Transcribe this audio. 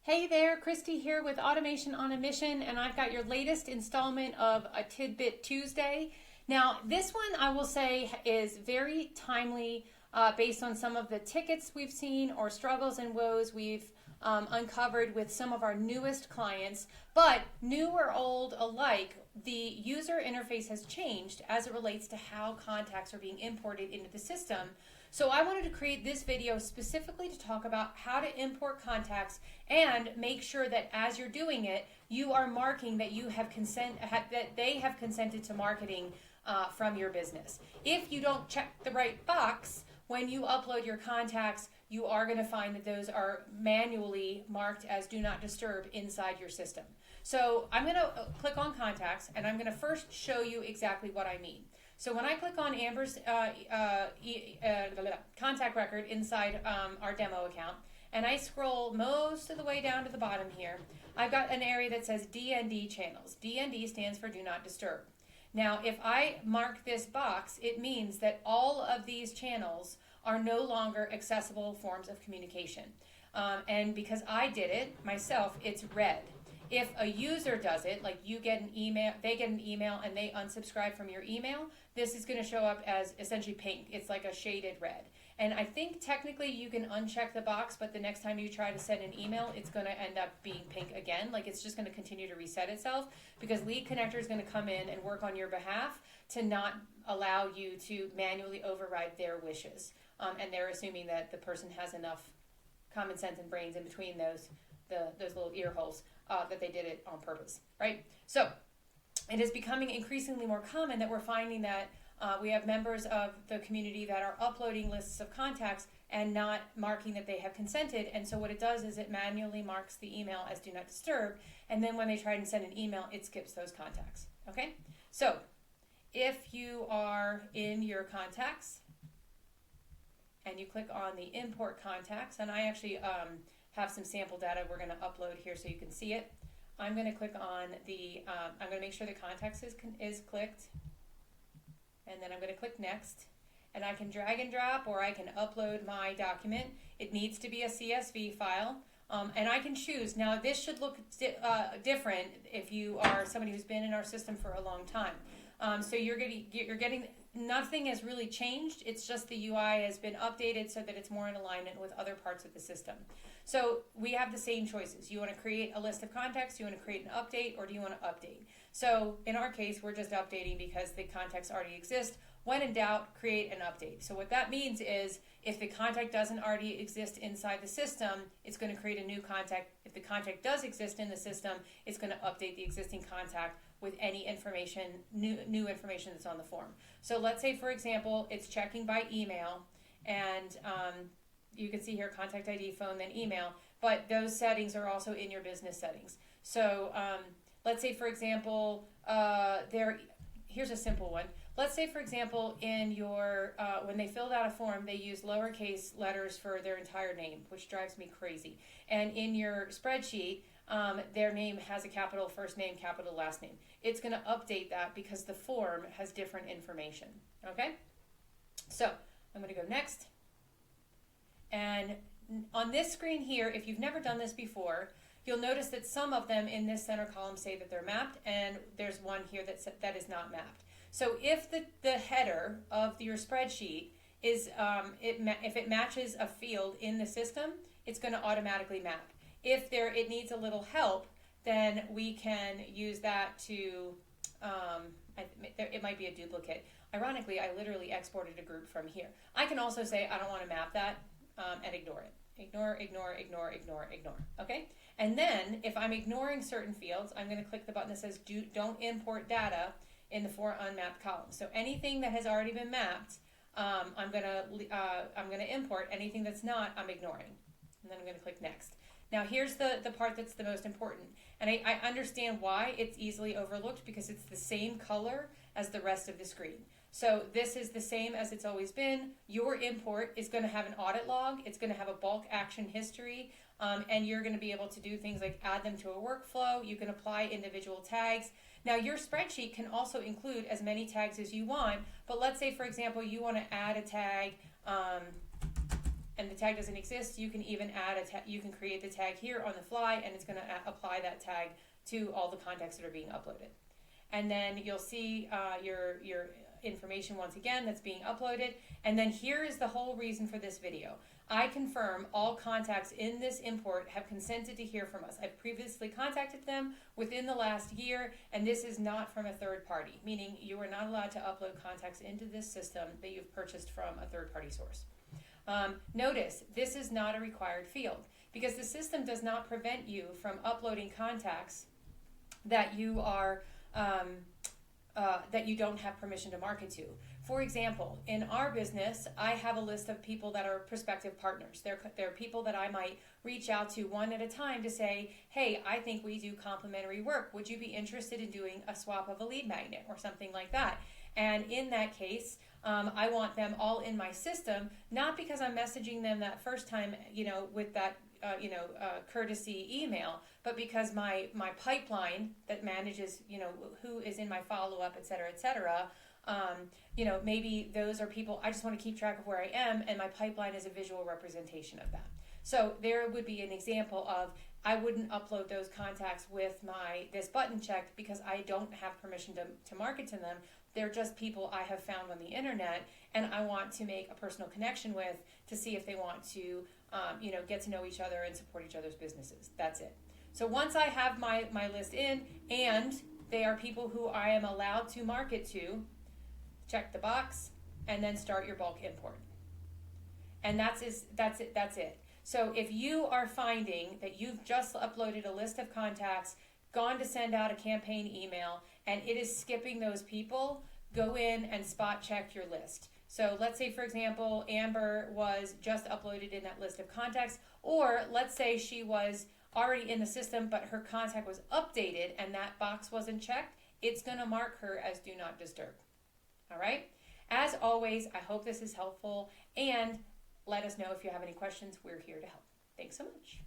Hey there, Christy here with Automation on a Mission, and I've got your latest installment of a Tidbit Tuesday. Now, this one I will say is very timely based on some of the tickets we've seen or struggles and woes we've uncovered with some of our newest clients. But new or old alike, the user interface has changed as it relates to how contacts are being imported into the system. So I wanted to create this video specifically to talk about how to import contacts and make sure that as you're doing it, you are marking that you have that they have consented to marketing from your business. If you don't check the right box when you upload your contacts, you are going to find that those are manually marked as do not disturb inside your system. So I'm going to click on contacts, and I'm going to first show you exactly what I mean. So when I click on Amber's contact record inside our demo account, and I scroll most of the way down to the bottom here, I've got an area that says DND channels. DND stands for Do Not Disturb. Now, if I mark this box, it means that all of these channels are no longer accessible forms of communication. And because I did it myself, it's red. If a user does it, like you get an email, they get an email and they unsubscribe from your email, this is going to show up as essentially pink. It's like a shaded red. And I think technically you can uncheck the box, but the next time you try to send an email, it's going to end up being pink again. Like it's just going to continue to reset itself because Lead Connector is going to come in and work on your behalf to not allow you to manually override their wishes. And they're assuming that the person has enough common sense and brains in between those little ear holes that they did it on purpose, right? So it is becoming increasingly more common that we're finding that we have members of the community that are uploading lists of contacts and not marking that they have consented. And so what it does is it manually marks the email as do not disturb. And then when they try and send an email, it skips those contacts, okay? So if you are in your contacts and you click on the import contacts, and I actually have some sample data we're going to upload here so you can see it. I'm going to click on the, I'm going to make sure the contacts is clicked, and then I'm going to click next, and I can drag and drop or I can upload my document. It needs to be a CSV file, and I can choose. Now this should look different if you are somebody who's been in our system for a long time. So you're getting, nothing has really changed. It's just the UI has been updated so that it's more in alignment with other parts of the system. So we have the same choices. You want to create a list of contacts, you want to create an update, or do you want to update? So in our case, we're just updating because the contacts already exist. When in doubt, create an update. So what that means is if the contact doesn't already exist inside the system, it's going to create a new contact. If the contact does exist in the system, it's going to update the existing contact with any information, new information that's on the form. So let's say, for example, it's checking by email, and you can see here contact ID, phone, then email, but those settings are also in your business settings. So let's say, for example, here's a simple one. Let's say, for example, in your, when they filled out a form, they used lowercase letters for their entire name, which drives me crazy. And in your spreadsheet, their name has a capital first name, capital last name. It's going to update that because the form has different information, okay? So I'm going to go next. And on this screen here, if you've never done this before, you'll notice that some of them in this center column say that they're mapped, and there's one here that is not mapped. So if the header of your spreadsheet is, if it matches a field in the system, it's going to automatically map. If it needs a little help, then we can use that to, it might be a duplicate. Ironically, I literally exported a group from here. I can also say I don't want to map that and ignore it. Ignore, ignore, ignore, ignore, ignore, okay? And then if I'm ignoring certain fields, I'm going to click the button that says don't import data in the for unmapped column. So anything that has already been mapped, I'm going to import. Anything that's not, I'm ignoring. And then I'm going to click next. Now here's the part that's the most important. And I understand why it's easily overlooked because it's the same color as the rest of the screen. So this is the same as it's always been. Your import is going to have an audit log. It's going to have a bulk action history. And you're going to be able to do things like add them to a workflow. You can apply individual tags. Now your spreadsheet can also include as many tags as you want. But let's say, for example, you want to add a tag and the tag doesn't exist, you can even add a tag. You can create the tag here on the fly, and it's going to apply that tag to all the contacts that are being uploaded. And then you'll see your information once again that's being uploaded. And then here is the whole reason for this video. I confirm all contacts in this import have consented to hear from us. I've previously contacted them within the last year, and this is not from a third party, meaning you are not allowed to upload contacts into this system that you've purchased from a third party source. Notice, this is not a required field because the system does not prevent you from uploading contacts that you are that you don't have permission to market to. For example, in our business, I have a list of people that are prospective partners. They're people that I might reach out to one at a time to say, hey, I think we do complementary work. Would you be interested in doing a swap of a lead magnet or something like that? And in that case, I want them all in my system, not because I'm messaging them that first time, with that courtesy email, but because my pipeline that manages, who is in my follow-up, et cetera, maybe those are people, I just want to keep track of where I am, and my pipeline is a visual representation of that. So there would be an example of, I wouldn't upload those contacts with this button checked because I don't have permission to market to them. They're just people I have found on the internet, and I want to make a personal connection with to see if they want to, get to know each other and support each other's businesses. That's it. So once I have my list in, and they are people who I am allowed to market to, check the box, and then start your bulk import. And that's it. So if you are finding that you've just uploaded a list of contacts, gone to send out a campaign email, and it is skipping those people, go in and spot check your list. So let's say, for example, Amber was just uploaded in that list of contacts, or let's say she was already in the system, but her contact was updated and that box wasn't checked, it's going to mark her as do not disturb. All right? As always, I hope this is helpful, and let us know if you have any questions. We're here to help. Thanks so much.